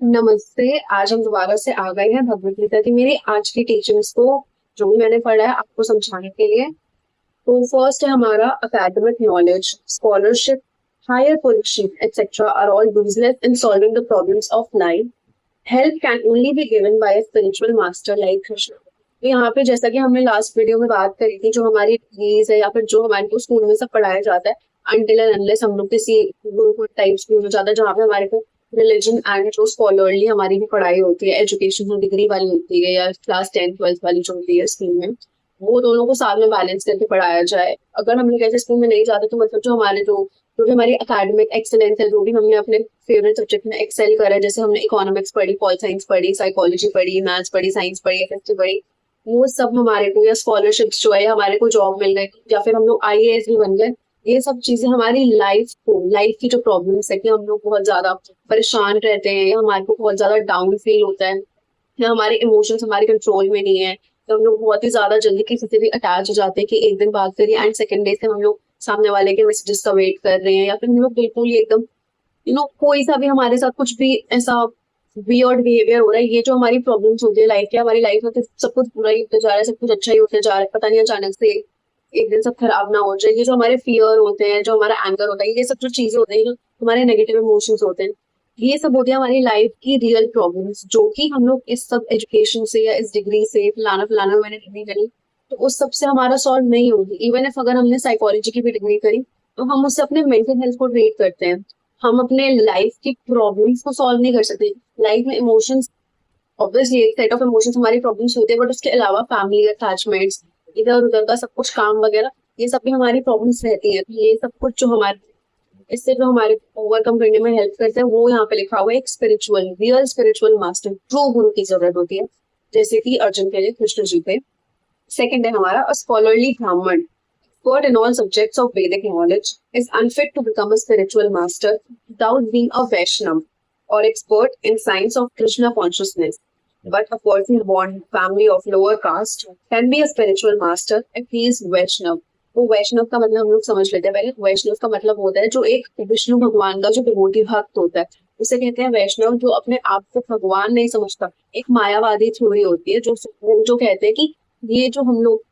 नमस्ते। आज हम दोबारा से आ गए हैं भगवत गीता की मेरी आज की टीचिंग्स को, जो भी मैंने पढ़ा है आपको समझाने के लिए। तो फर्स्ट है हमारा academic knowledge, scholarship, higher position etcetera are all useless in solving the problems of life. Help can only be given by a spiritual master like Krishna. तो यहाँ पे जैसा कि हमने लास्ट वीडियो में बात करी थी, जो हमारी डिग्रीज है या फिर जो हमारे को स्कूल में सब पढ़ाया जाता है, अनटिल एंड अनलेस हम लोग किसी गुरुकुल टाइप स्कूल में जाता है जहाँ पे हमारे को रिलीजन एंड जो स्कॉलरली हमारी भी पढ़ाई होती है, एजुकेशनल डिग्री वाली होती है या क्लास 10th 12th वाली जो होती है स्कूल में, वो दोनों को साथ में बैलेंस करके पढ़ाया जाए। अगर हम लोग ऐसे स्कूल में नहीं जाते तो मतलब जो भी हमारी एकेडमिक एक्सेलेंस है, जो भी हमने अपने फेवरेट सब्जेक्ट में एक्सेल करा है, जैसे हमने इकोनॉमिक्स पढ़ी, पॉल साइंस पढ़ी, साइकोलॉजी पढ़ी, मैथ्स पढ़ी, साइंस पढ़ी, एफएसटी पढ़ी, वो सब हमारे को या स्कॉलरशिप्स जो है हमारे को जॉब मिल गई या फिर हम लोग आईएएस भी बन गए, ये सब चीजें हमारी लाइफ की जो प्रॉब्लम्स है कि हम लोग बहुत ज्यादा परेशान रहते हैं या हमारे को बहुत ज्यादा डाउन फील होता है या हमारे इमोशंस हमारे कंट्रोल में नहीं है, तो हम लोग बहुत ही ज्यादा जल्दी किसी से भी अटैच हो जाते हैं कि एक दिन बात करिए एंड सेकेंड डे से हम लोग सामने वाले के मैसेजेस का वेट कर रहे हैं, या फिर हम लोग बिल्कुल ही एकदम कोई सा भी हमारे साथ कुछ भी ऐसा वियर्ड बिहेवियर हो रहा है। ये जो हमारी प्रॉब्लम्स होती है लाइफ की, हमारी लाइफ में तो सब कुछ बुरा ही होते जा रहा है, सब कुछ अच्छा ही होते जा रहा है, पता नहीं अचानक से एक दिन सब खराब ना हो जाए। ये जो हमारे फियर होते हैं, जो हमारा एंगर होता है, ये सब जो चीजें होती हैं, जो हमारे नेगेटिव इमोशंस होते हैं, ये सब होती है हमारी लाइफ की रियल प्रॉब्लम्स, जो कि हम लोग इस सब एजुकेशन से या इस डिग्री से फलाना फलाना मैंने डिग्री करी तो उस सब से हमारा सॉल्व नहीं होगी। इवन इफ अगर हमने साइकोलॉजी की भी डिग्री करी तो हम उससे अपने मेंटल हेल्थ को ट्रीट करते हैं, हम अपने लाइफ की प्रॉब्लम्स को सॉल्व नहीं कर सकते। लाइफ में इमोशंस, ऑब्वियसली एक सेट ऑफ इमोशंस हमारी प्रॉब्लम्स होते हैं, बट उसके अलावा फैमिली अटैचमेंट्स, इधर उधर का सब कुछ काम वगैरह, ये सब भी हमारी प्रॉब्लम्स रहती है। तो ये सब कुछ जो हमारे इससे जो हमारे ओवरकम करने में हेल्प करते हैं, वो यहाँ पे लिखा हुआ है एक spiritual, real spiritual master, true गुरु की जरूरत होती है, जैसे कि अर्जुन के लिए कृष्ण जी थे। सेकंड है हमारा अ स्कॉलरली ब्राह्मण, expert in all subjects of Vedic knowledge, is unfit to become a spiritual master without being a Vaishnav or expert in science of Krishna consciousness. But a person born in a family of lower caste can be a spiritual master if he is Vaishnav. तो वैष्णव का मतलब हम लोग समझ लेते हैं पहले। वैष्णव का मतलब होता है जो एक विष्णु भगवान का जो डिवोटी भक्त होता है, उसे कहते हैं वैष्णव। जो अपने आप को भगवान नहीं समझता, एक मायावादी थ्योरी होती है जो कहते हैं कि ये जो हम लोग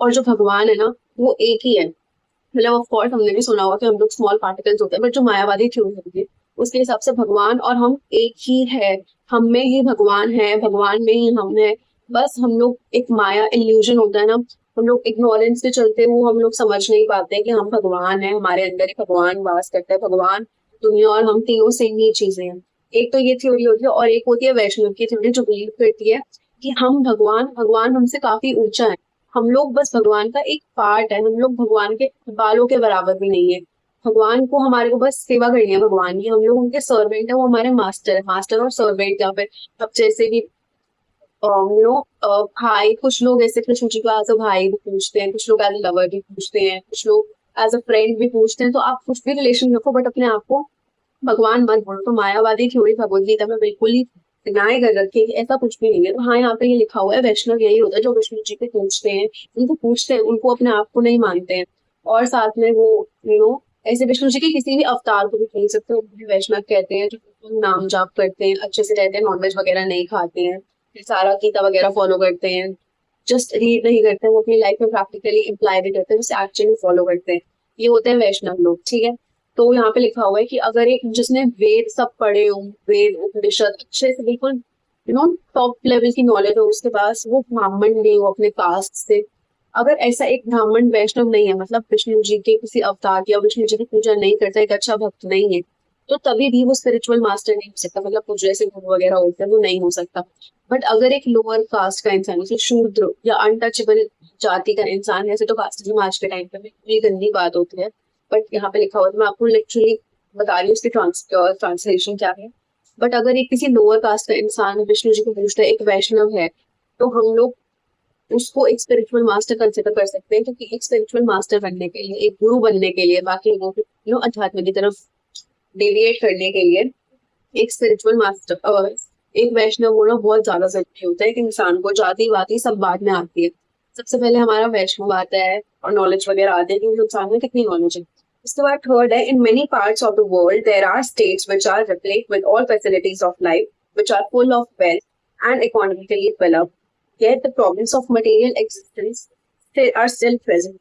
और जो भगवान है ना, वो एक ही है। मतलब ऑफ कोर्स हमने भी सुना होगा कि हम लोग स्मॉल पार्टिकल्स होते हैं, बट जो मायावादी थ्योरी होती है उसके हिसाब से भगवान और हम एक ही है। हम में ही भगवान है, भगवान में ही हम है। बस हम लोग एक माया इल्यूजन होता है ना, हम लोग इग्नोरेंस के चलते वो हम लोग समझ नहीं पाते कि हम भगवान है, हमारे अंदर ही भगवान वास करता है। भगवान, दुनिया और हम तीनों सेम ही चीजें हैं। एक तो ये थ्योरी होती है, और एक होती है वैष्णव की थ्योरी, जो बिलीव करती है कि हम भगवान हमसे काफी ऊंचा है, हम लोग बस भगवान का एक पार्ट है, हम लोग भगवान के बालों के बराबर भी नहीं है। भगवान को हमारे को बस सेवा करनी है भगवान की, हम लोग उनके सर्वेंट है, वो हमारे मास्टर है। मास्टर और सर्वेंट, या फिर अब जैसे भी भाई, कुछ लोग ऐसे कृष्ण जी को एज अ भाई भी पूछते हैं, कुछ लोग एज अ लवर भी पूछते हैं, कुछ लोग एज अ फ्रेंड भी पूछते हैं। तो आप कुछ भी रिलेशन रखो, बट अपने आप को भगवान मत बोलो। तो मायावादी थ्योरी भगवद गीता में बिल्कुल ही डिनाई कर रखी है कि ऐसा कुछ भी नहीं है। तो हाँ, यहाँ पे ये लिखा हुआ है वैष्णव यही होता है जो विष्णु जी को पूछते हैं, उनको अपने आप को नहीं मानते हैं। और साथ में वो ऐसे विष्णु जी के किसी भी अवतार को भी कह सकते हैं, उनको भी वैष्णव कहते हैं। जो बिल्कुल नाम जाप करते हैं, अच्छे से रहते हैं, नॉनवेज वगैरह नहीं खाते हैं, फिर सारा गीता वगैरह फॉलो करते हैं। जस्ट रीड नहीं करते हैं, वो अपनी लाइफ में प्रैक्टिकली इम्प्लाई भी करते हैं, उसे एक्चुअली फॉलो करते हैं। ये होते हैं वैष्णव लोग, ठीक है। तो यहाँ पे लिखा हुआ है कि अगर एक जिसने वेद सब पढ़े हो, वेद उपनिषद अच्छे से बिल्कुल टॉप लेवल की नॉलेज हो उसके पास, वो ब्राह्मण नहीं हो अपने कास्ट से, अगर ऐसा एक ब्राह्मण वैष्णव नहीं है, मतलब विष्णु जी के किसी अवतार या विष्णु जी की पूजा नहीं करता, एक अच्छा भक्त नहीं है, तो तभी भी वो स्पिरिचुअल मास्टर नहीं हो सकता। मतलब कुछ जैसे गुरु वगैरह होते हैं वो नहीं हो सकता। बट अगर एक लोअर कास्ट का इंसान, जैसे शूद्र या अनटचेबल जाति का इंसान, ऐसे तो कास्टिज्म आज के टाइम पे भी गंदी बात होती है, बट यहाँ पे लिखा हुआ है, मैं आपको लिटरली बता रही हूँ उसकी ट्रांसलेशन क्या है। बट अगर एक किसी लोअर कास्ट का इंसान विष्णु जी को पूछता है, एक वैष्णव है, तो हम लोग उसको एक स्पिरिचुअल मास्टर कंसिडर कर सकते हैं, क्योंकि एक स्पिरिचुअल मास्टर बनने के लिए, एक गुरु बनने के लिए, बाकी लोगों को अध्यात्म की तरफ डेविएट करने के लिए, एक स्पिरिचुअल मास्टर, एक वैष्णव होना बहुत ज्यादा जरूरी होता है। एक इंसान को जाति वाति सब बाद में आती है, सबसे पहले हमारा वैष्णव आता है और नॉलेज वगैरह आती है कि उस इंसान में कितनी नॉलेज है। इसके बाद थर्ड है, in many parts of the world there are states which are replete with all facilities of life which are full of wealth and economically developed yet the problems of material existence are still present.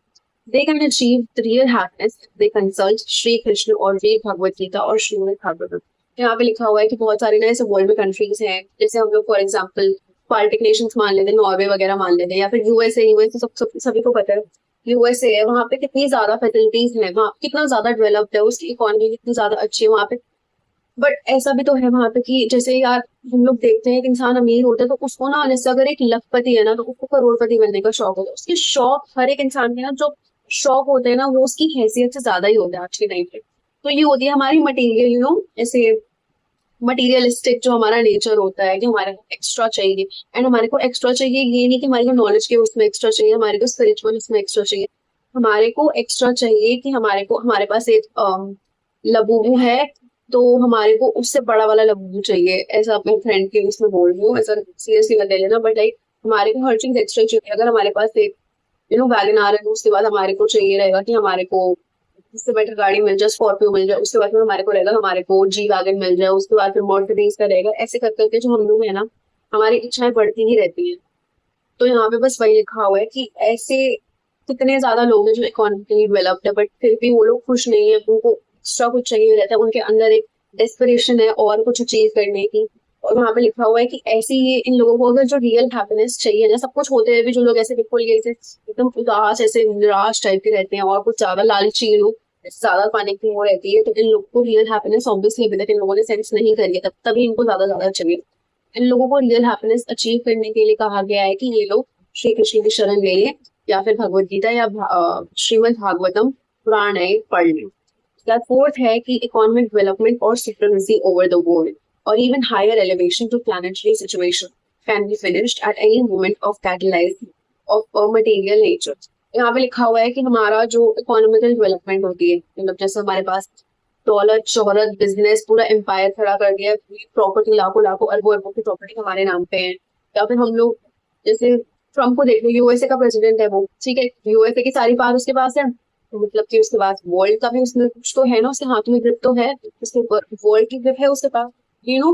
They can achieve the real happiness if they consult Shri Krishna और Veer Bhagavad Gita और श्रीमद् भागवतम। यहाँ पे लिखा हुआ है कि बहुत सारे ना ऐसे वर्ल्ड में कंट्रीज हैं, जैसे हम लोग फॉर एग्जांपल बाल्टिक नेशंस मान लेते हैं, नॉर्वे वगैरह मान लेते हैं, या फिर यूएसए सभी को पता है यूएसए है, वहाँ पे कितनी ज्यादा फैसिलिटीज है, वहाँ कितना ज्यादा डेवलप्ड है, उसकी इकोनॉमी कितनी ज्यादा अच्छी है वहाँ पे। बट ऐसा भी तो है वहां पे कि जैसे यार हम लोग देखते हैं कि इंसान अमीर होता है तो उसको ना, जैसे अगर एक लखपति है ना तो उसको करोड़पति बनने का शौक होता है। उसके शौक हर एक इंसान के ना जो शौक होते हैं ना वो उसकी हैसियत से ज्यादा ही होता है आज के टाइम पे। तो ये होती है हमारी मटेरियल ऐसे मटीरियलिस्टिक जो हमारा नेचर होता है कि हमारे को एक्स्ट्रा चाहिए। एंड हमारे को एक्स्ट्रा चाहिए ये नहीं कि हमारे को नॉलेज के उसमें एक्स्ट्रा चाहिए, हमारे को स्पिरिचुअल उसमें एक्स्ट्रा चाहिए। हमारे को एक्स्ट्रा चाहिए कि हमारे पास एक लबूबू है तो हमारे को उससे बड़ा वाला लबूबू चाहिए। ऐसा अपने फ्रेंड के उसमें बोल रही हूँ, ऐसा सीरियसली मत ले लेना, बट लाइक हमारे को हर चीज एक्स्ट्रा चाहिए। अगर हमारे पास एक वैगन आर है तो उसके बाद हमारे को चाहिए रहेगा कि हमारे को उससे बेटर गाड़ी मिल जाए, स्कॉर्पियो मिल जाए, उसके बाद फिर हमारे को रहेगा हमारे को जी वैगन मिल जाए, उसके बाद फिर मर्सिडीज का रहेगा। ऐसे कर करके जो हम लोग है ना हमारी इच्छाएं बढ़ती ही रहती हैं। तो यहाँ पे बस वही लिखा हुआ है कि ऐसे कितने ज्यादा लोग हैं जो इकोनॉमिकली डेवलप्ड है बट फिर भी वो लोग खुश नहीं है, उनको एक्स्ट्रा कुछ चाहिए रहता है, उनके अंदर एक डेस्परेशन है और कुछ अचीव करने की। और वहां पे लिखा हुआ है कि ऐसे ही इन लोगों को अगर जो रियल हैप्पीनेस चाहिए ना, सब कुछ होते हुए भी जो लोग ऐसे बिल्कुल ऐसे एकदम उदास ऐसे निराश टाइप के रहते हैं और कुछ ज्यादा लालची लोग ज्यादा पाने की वो रहती है, तो इन लोगों को रियल हैप्पीनेस ऑब्वियसली अभी तक इन लोगों ने सेंस नहीं करी है, तब तभी इनको ज्यादा ज्यादा चाहिए। इन लोगों को रियल हैप्पीनेस अचीव करने के लिए कहा गया है कि ये लोग श्री कृष्ण की शरण ले लें या फिर भगवत गीता या श्रीमद् भागवतम पुराण है पढ़ लें। फोर्थ है कि इकोनॉमिक डेवलपमेंट और सुप्रीमेसी ओवर द वर्ल्ड और even higher elevation to planetary situation can be finished at any moment of catalyse of material nature. यहाँ पे लिखा हुआ है कि हमारा जो इकोनॉमिकल डेवलपमेंट होती है, मतलब जैसे हमारे पास दौलत शोहरत बिजनेस पूरा एम्पायर खड़ा कर दिया, प्रॉपर्टी लाखों लाखों अरबों अरबों की प्रॉपर्टी हमारे नाम पे है। या फिर हम लोग जैसे ट्रम्प को देख लो, यूएसए का प्रेसिडेंट है वो, ठीक है, यूएसए की सारी पावर उसके पास है, तो मतलब कि उसके पास वर्ल्ड का भी उसमें कुछ तो है ना, उसके हाथ में ग्रिप तो है, उसके ऊपर वर्ल्ड की ग्रिप है उसके पास। You know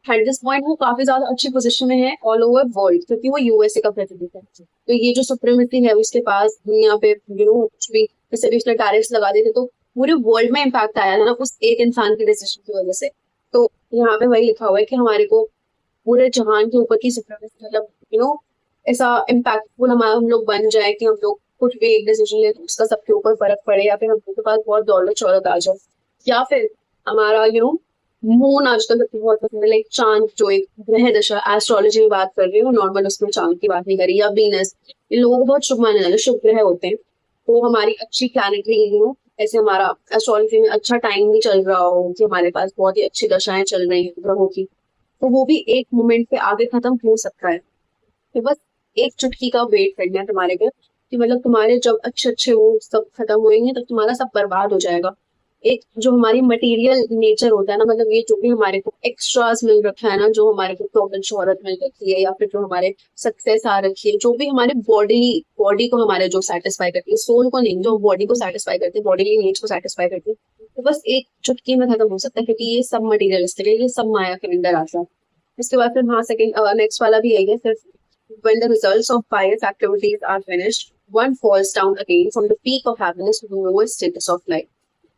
at this point वो काफी ज्यादा अच्छी पोजीशन में है ऑल ओवर वर्ल्ड, क्योंकि वो यूएसए का प्रेसिडेंट है। तो ये जो सुप्रीमेसी है उसके पास दुनिया पे कुछ भी, जैसे भी उसने टैरिफ्स लगा दिए थे तो पूरे वर्ल्ड में इम्पैक्ट आया था ना उस एक इंसान के डिसीजन की वजह से। तो यहाँ पे वही लिखा हुआ है कि हमारे को पूरे जहान के ऊपर की सुप्रीमेसी, मतलब ऐसा इम्पैक्टफुल हम लोग बन जाए कि हम लोग कुछ भी एक डिसीजन ले तो उसका सबके ऊपर फर्क पड़े, या फिर हम लोग के पास बहुत दौलत शौहरत आ जाए, या फिर हमारा मून आजकल बहुत पसंद है, लाइक चांद जो एक ग्रह दशा एस्ट्रोलॉजी में बात कर रही हूँ, नॉर्मल उसमें चांद की बात नहीं करी, या वीनस, इन लोगों को बहुत शुभ माना जाता है, शुभ ग्रह होते हैं। तो हमारी अच्छी प्लैनेटरी ऐसे हमारा एस्ट्रोलॉजी में अच्छा टाइम भी चल रहा हो कि हमारे पास बहुत ही अच्छी दशाएं चल रही हैं ग्रहों की, तो वो भी एक मोमेंट पे आगे खत्म हो सकता है। तो बस एक चुटकी का वेट करना है तुम्हारे को कि मतलब तुम्हारे जब अच्छे अच्छे वो सब खत्म होएंगे तब तुम्हारा सब बर्बाद हो जाएगा। एक जो हमारी मटेरियल नेचर होता है ना, मतलब ये जो भी हमारे को एक्स्ट्रास मिल रखा है ना, जो हमारे को दौलत शोहरत मिल रखी है, या फिर जो हमारे सक्सेस आ रखी है, जो भी हमारे बॉडी को हमारे जो सेटिस्फाई करती है, सोल को नहीं, जो बॉडी को सेटिस्फाई करती है, बॉडी नीड्स को सेटिस्फाई करती है, तो बस एक चुटकी में खत्म हो सकता है, क्योंकि ये सब मटीरियलिस्टिक है, ये सब माया के अंदर आता है। इसके बाद फिर हाँ सेकंड नेक्स्ट वाला भी है फिर, when the results of pious activities are finished, one falls down again from the peak of happiness to the lowest status of life.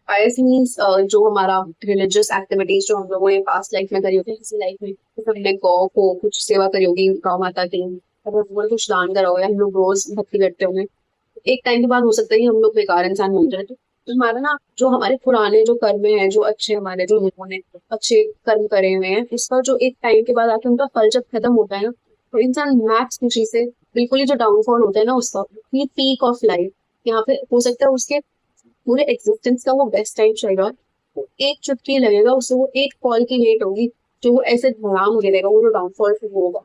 Pious means जो हमारा religious activities जो हम लोगों ने past life में करी होती है, किसी लाइफ में जैसे हमने गौ को कुछ सेवा करी होगी, गौ माता की, और हम लोगों ने कुछ दान करा होगा, हम लोग रोज भक्ति करते होंगे, एक टाइम के बाद हो सकता है कि हम लोग बेकार इंसान बन जाए। तो हमारा ना जो हमारे पुराने जो कर्म हैं, जो अच्छे हमारे जो लोगों ने अच्छे कर्म करे हुए हैं, उसका जो एक टाइम के बाद आके उनका फल जब खत्म होता है ना, तो इंसान मैक्स खुशी से बिल्कुल ही जो डाउनफॉल होता है ना उसका, ये पीक ऑफ लाइफ, यहाँ पे हो सकता है उसके पूरे एग्जिस्टेंस का वो बेस्ट टाइम चलेगा, वो एक चुटकी लगेगा उससे, वो एक कॉल की लेट होगी जो वो ऐसे धड़ाम गिरेगा, वो जो डाउनफॉल फिर होगा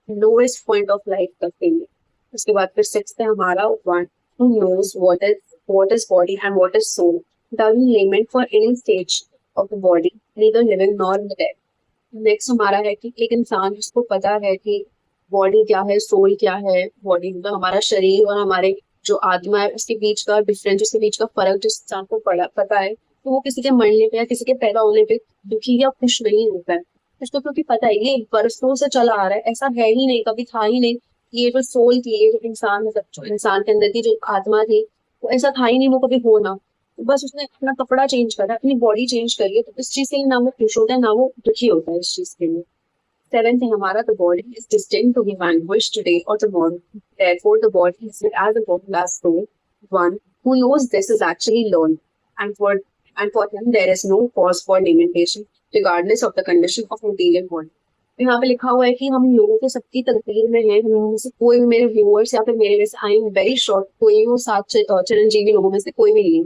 लोएस्ट पॉइंट ऑफ लाइफ तक के लिए। उसके बाद फिर सिक्स्थ है हमारा one who knows what is body and what is soul, doesn't limit for any stage of the body, neither living nor the dead. Next हमारा है कि एक इंसान जिसको पता है कि बॉडी क्या है, सोल क्या है, बॉडी मतलब हमारा शरीर और हमारे जो आत्मा है उसके बीच का डिफरेंस, उसके बीच का फर्क जिस इंसान को पता है, तो वो किसी के मरने पे या किसी के पैदा होने पे दुखी या खुश नहीं होता है। उसको क्योंकि पता है ये बरसों से चला आ रहा है, ऐसा है ही नहीं, कभी था ही नहीं कि ये जो सोल थी, ये जो इंसान, मतलब जो इंसान के अंदर की जो आत्मा थी, वो ऐसा था ही नहीं वो कभी होना। तो बस उसने अपना कपड़ा चेंज करा, अपनी बॉडी चेंज करी है, तो इस चीज के लिए ना वो खुश होता है ना वो दुखी होता है इस चीज के लिए। Seventh है हमारा, the body is destined to be vanquished today or tomorrow. Therefore, the body is viewed as a bodiless soul, one who knows this is actually learned, and for him there is no cause for lamentation, regardless of the condition of material body. तो यहाँ पे लिखा हुआ है कि हम लोगों के सबकी तकदीर में है, हम में से कोई भी, मेरे व्यूअर्स या फिर मेरे में से, आई एम वेरी श्योर कोई भी वो सात चिरंजीवी लोगों में से कोई भी नहीं है।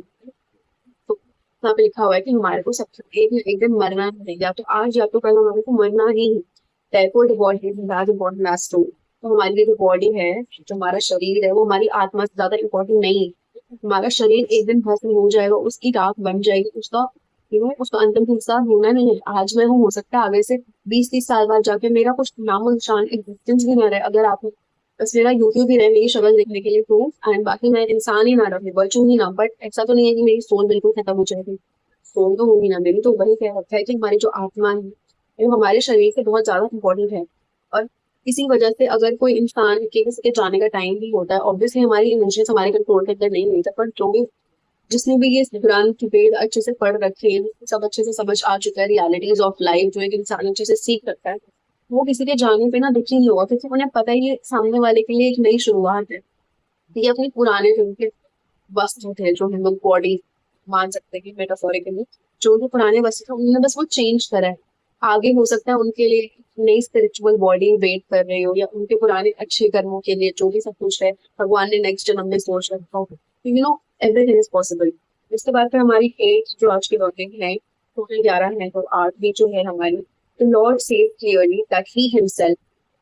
तो यहाँ पे लिखा हुआ है कि हमारे को सब एक दिन मरना है, या तो आज या तो कल हमारे को मरना ही है। Therefore, the body is as important as soul. तो हमारी लिए जो बॉडी है, जो हमारा शरीर है, वो हमारी आत्मा से ज्यादा इम्पोर्टेंट नहीं है। हमारा शरीर एक दिन भस्म हो जाएगा, उसकी राख बन जाएगी, उसका उसका अंतिम संस्कार होना नहीं है। आज मैं हूँ, हो सकता है आगे से 20-30 साल बाद जाके मेरा कुछ नामो निशान एग्जिस्टेंस भी ना रहे, अगर आप बस मेरा यूट्यूब ही रहे मेरी शक्ल देखने के लिए प्रूफ, एंड बाकी मैं इंसान ही ना रहे, बचू ही ना। बट ऐसा तो नहीं है कि मेरी सोल बिल्कुल खत्म हो जाएगी, सोल तो होगी ना मेरी। तो वही कह रखा है कि हमारी जो आत्मा है वो हमारे शरीर से बहुत ज्यादा इम्पोर्टेंट है। और इसी वजह से अगर कोई इंसान के किसी के जाने का टाइम भी होता है, ऑब्वियसली हमारी इमोशंस हमारे कंट्रोल के अंदर नहीं होता, पर जो भी जिसने भी ये कुरान की वेद अच्छे से पढ़ रखे हैं, सब अच्छे से समझ आ चुका है रियलिटीज ऑफ लाइफ, जो एक इंसान अच्छे से सीख रखा है, वो किसी के जाने पे ना दुखी नहीं होगा, क्योंकि उन्हें पता है ये सामने वाले के लिए एक नई शुरुआत है। ये अपने पुराने जो उनके वस्त्र थे, जो हम लोग बॉडी मान सकते हैं मेटाफोरिकली, जो भी पुराने वस्त्र थे उन्होंने बस वो चेंज करा है। आगे हो सकता है उनके लिए नई स्पिरिचुअल बॉडी वेट कर रही हो, या उनके पुराने अच्छे कर्मों के लिए जो भी सब कुछ है भगवान ने नेक्स्ट जन्म में सोच रखा हो, एवरीथिंग इज पॉसिबल। इसके बाद फिर हमारी 8 जो आज की वर्किंग है, टोटल 11 है, तो 8वीं जो है हमारी, the Lord said clearly that he himself,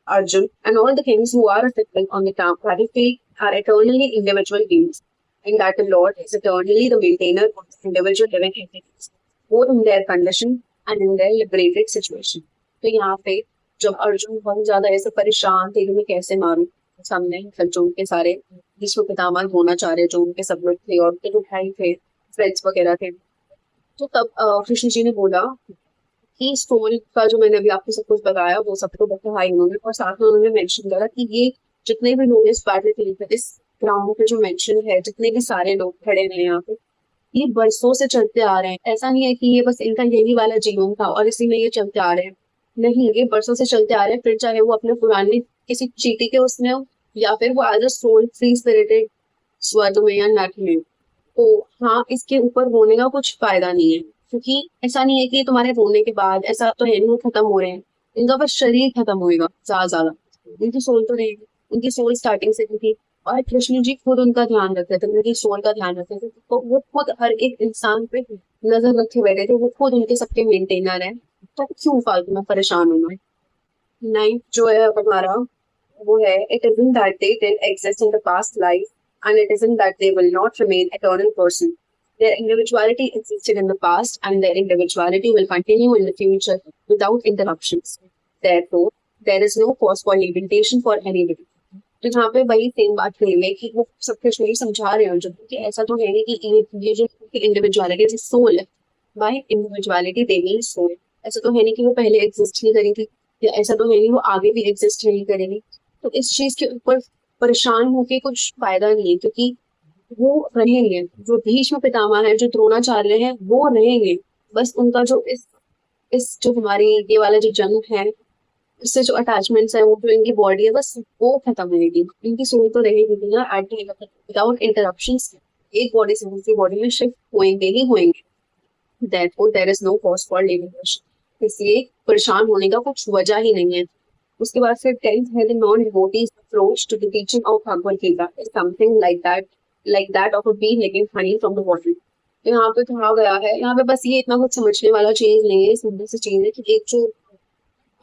Arjun, and all the kings who are afflicted on the battlefield are eternally individual beings, and that the Lord is eternally the maintainer of the individual living entities, both in their condition and in their liberated situation. तो यहाँ पे जब अर्जुन बहुत ज्यादा ऐसे परेशान थे कि मैं कैसे मारूं, सामने मतलब जो उनके सारे विश्व पितामह द्रोणाचार्य जो उनके सब लोग थे और उनके जो भाई थे, फ्रेंड्स वगैरह थे, तो तब कृष्ण जी ने बोला कि स्टोरी का जो मैंने अभी आपको सब कुछ बताया वो सब तो बताया उन्होंने, और साथ में उन्होंने मेंशन करा कि ये जितने भी लोग इस बैटल पे, इस ग्राउंड पे जो मेंशन है, जितने भी सारे लोग खड़े हैं यहाँ पे, ये बरसों से चलते आ रहे हैं। ऐसा नहीं है कि ये बस इनका यही वाला जीवन था और इसी में ये चलते आ रहे हैं, नहीं, ये बरसों से चलते आ रहे हैं। फिर चाहे वो अपने पुराने किसी चीटी के उसमें हो, या फिर वो as a soul free spirited स्वर्ग में या नर्क में। तो हाँ, इसके ऊपर रोने का कुछ फायदा नहीं है, क्योंकि ऐसा नहीं है कि तुम्हारे रोने के बाद ऐसा तो है नहीं खत्म हो रहे हैं, इनका बस शरीर खत्म होएगा ज्यादा, उनकी सोल तो रहेगी। उनकी सोल स्टार्टिंग से थी, और कृष्ण जी खुद उनका ध्यान रखते थे, उनकी सोल का ध्यान रखते थे, तो वो खुद हर एक इंसान पे नजर रखे बैठे थे, वो खुद उनके सबके मेंटेनर है, तो क्यों फालतू में परेशान होना है। 9 जो है हमारा, वो है, it isn't that they did exist in the past life, and it isn't that they will not remain eternal person. Their individuality existed in the past, and their individuality will continue in the future without interruptions. Therefore, there is no cause for limitation for anybody. तो यहाँ पे वही same बात कही है कि वो सब कुछ नहीं समझा रहे हैं, जो कि ऐसा तो है नहीं कि ये जो इंडिविजुअलिटी जो सोल है, by individuality they mean soul, ऐसा तो है नहीं कि वो पहले एग्जिस्ट नहीं करी थी, या ऐसा तो है नहीं वो आगे भी एग्जिस्ट नहीं करेगी। तो इस चीज के ऊपर परेशान होके कुछ फायदा नहीं है, क्योंकि वो रहेंगे, जो भीष्म पितामह है, जो द्रोणाचार्य है, वो रहेंगे। बस उनका जो इस जो हमारी ये वाला जो जन्म है, इससे जो अटैचमेंट्स है, वो जो इनकी बॉडी है, बस वो खत्म होगी, इनकी सोल तो रहेगी ना एट विदाउट इंटरप्शंस, एक बॉडी से दूसरी बॉडी में शिफ्ट होएंगे ही होएंगे। Therefore, there is no cause for limitation. इसलिए परेशान होने का कुछ वजह ही नहीं है। उसके बाद फिर 10th है, the non-devotee's approach to the teaching of Bhagavad Gita is something like that of a bee licking honey from the bottle. तो यहाँ पे कहा गया है, यहाँ पे बस ये इतना कुछ समझने वाला चीज नहीं है, सिंपल सी चीज है कि एक जो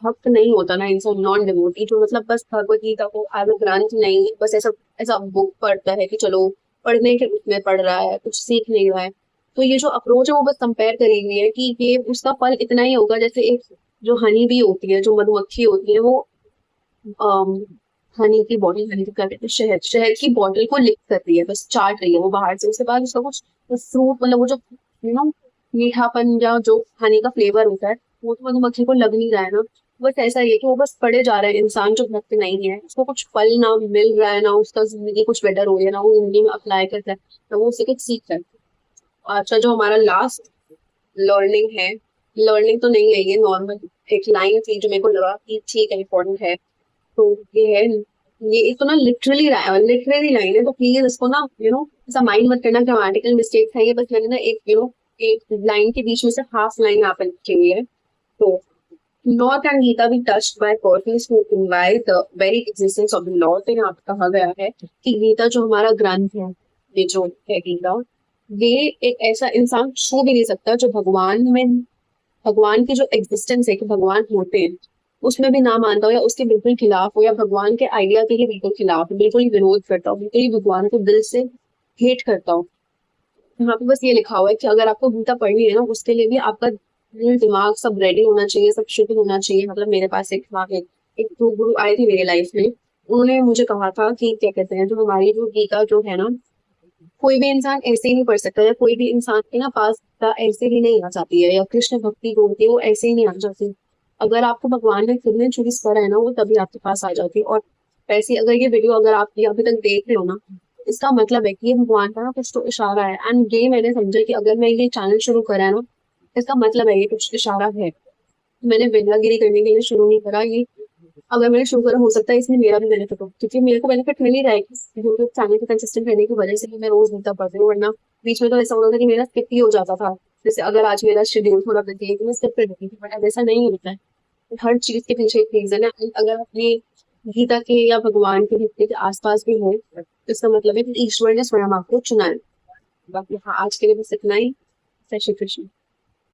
भक्त नहीं होता ना इंसान, नॉन डिवोटी, जो मतलब बस भगवत गीता को एज अ ग्रंथ नहीं, बस ऐसा ऐसा बुक पढ़ता है कि चलो पढ़ने के उसमें पढ़ रहा है, कुछ सीख नहीं रहा है। तो ये जो अप्रोच है वो बस कंपेयर करी हुई है कि ये उसका फल इतना ही होगा, जैसे एक जो हनी भी होती है, जो मधुमक्खी होती है, वो हनी की बॉटल, हनी क्या कहते हैं, शहद, शहद की बॉटल को लिक कर रही है, बस चाट रही है वो बाहर से। उसके बाद उसका कुछ फ्रूट, मतलब वो जो यू नो मीठापन या जो हनी का फ्लेवर होता है वो तो मधुमक्खी को लग नहीं रहा है ना। बस ऐसा ही है कि वो बस पड़े जा रहा है, इंसान जो घर पे नहीं है उसको कुछ फल ना मिल रहा है, ना उसका जिंदगी कुछ बेटर हो रही है, ना वो जिंदगी में अप्लाई करता है, ना वो उससे कुछ सीख रहा है। अच्छा, जो हमारा लास्ट लर्निंग है, लर्निंग तो नहीं है ये, नॉर्मल एक लाइन थी जो मेरे को लगा कि ठीक है, इम्पोर्टेंट है। तो ये है, ये एक तो ना लिटरली लिटरली लाइन है, तो प्लीज इसको ना ऐसा माइंड मत करना, ग्रामेटिकल मिस्टेक है ये, बस मैंने ना एक एक लाइन के बीच में से हाफ लाइन यहाँ पे लिखी हुई है। तो not can Gita be touched by persons who invite the very existence of the law. तो यहाँ पे कहा गया है कि गीता जो हमारा ग्रंथ है, ये जो है गीता, ये एक ऐसा इंसान छू भी नहीं सकता जो भगवान में, भगवान की जो एग्जिस्टेंस है कि भगवान होते हैं उसमें भी ना मानता हो, या उसके बिल्कुल खिलाफ हो, या भगवान के आइडिया के ही बिल्कुल खिलाफ हो, बिल्कुल ही विरोध करता हो, बिल्कुल ही भगवान को दिल से हेट करता हो। यहाँ पे बस ये लिखा हुआ है कि अगर आपको गीता पढ़नी है ना, उसके लिए भी आपका दिल दिमाग सब रेडी होना चाहिए, सब शुद्ध होना चाहिए। मतलब मेरे पास एक था, एक दो गुरु आए थे मेरी लाइफ में, उन्होंने मुझे कहा था कि क्या कहते हैं, जो हमारी जो गीता जो है ना, कोई भी इंसान ऐसे ही नहीं पढ़ सकता, या कोई भी इंसान के ना पास गीता ऐसे ही नहीं आ जाती है, या कृष्ण भक्ति जो होती है वो ऐसे ही नहीं आ जाती। अगर आपको भगवान ने खुद ने चूज करा है ना, वो तभी आपके पास आ जाती है। और वैसे अगर ये वीडियो अगर आप ये अभी तक देख रहे हो ना, इसका मतलब है कि ये भगवान का ना कुछ तो इशारा है। एंड ये मैंने समझा कि अगर मैं ये चैनल शुरू करा है ना, इसका मतलब है ये कुछ इशारा है। मैंने बिल्लागिरी करने के लिए शुरू नहीं करा ये, अगर मैंने शुरू करा हो सकता है इसमें मेरा भी बेनिफिट हो, क्योंकि मेरे को बेनिफिट मिल ही रहा है कि यूट्यूब चैनल पे कंसिस्टेंट रहने की वजह से ही मैं रोज गीता पढ़ रही हूँ। वरना बीच में तो ऐसा होता था कि मेरा स्किप ही हो जाता था। जैसे अगर आज मेरा शेड्यूल थोड़ा बिजी है तो मैं स्किप कर देती थी, बट अब ऐसा नहीं होता है। हर चीज के पीछे एक रीजन है। अगर अपनी गीता के या भगवान के भक्ति के आसपास भी है, तो इसका मतलब है कि ईश्वर ने स्वयं आपको चुना है। बाकी हाँ, आज के लिए बस इतना ही। जय श्री कृष्ण।